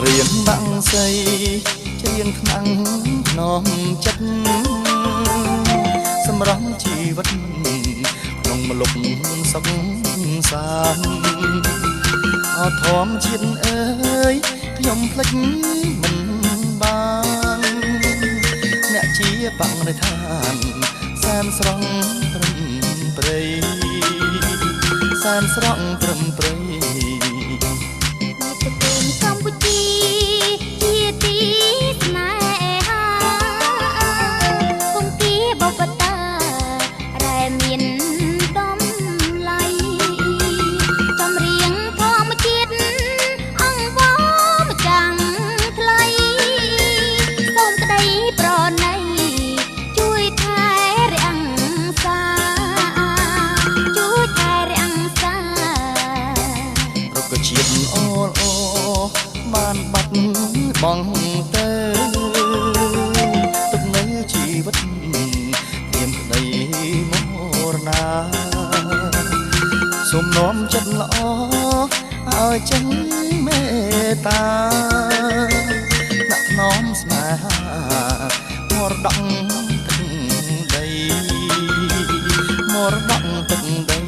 រៀងបាំងសីច្រៀងថ្នាំងនំចិត្តសម្រស់ជីវិតក្នុងម្លប់សុខសាន្តអធមជាតិអើយខ្ញុំភ្លេចមិនបានអ្នកជាបង្រិឋានសែនស្រង់ត្រឹមព្រៃសែនស្រង់ត្រឹមព្រៃកម្ពុជាជាទីស្នេហាគង្គីបបតារ៉ែមានដំឡៃចម្រៀងធម្មជាតិអង្គវម្ចាំងថ្លៃសូមក្តីប្រណីជួយថែរាំងសាជួយថែរាំងសារុក្ខជាតិអូលអូបានបាត់បង់ទៅទុកនៅជីវិតព្រាមក្តីមរណាសូមនាំចិត្តល្អឲ្យចេញមេត្តាដាក់ថ្នមស្នេហាមរតកទឹកដីមរតកទឹកដី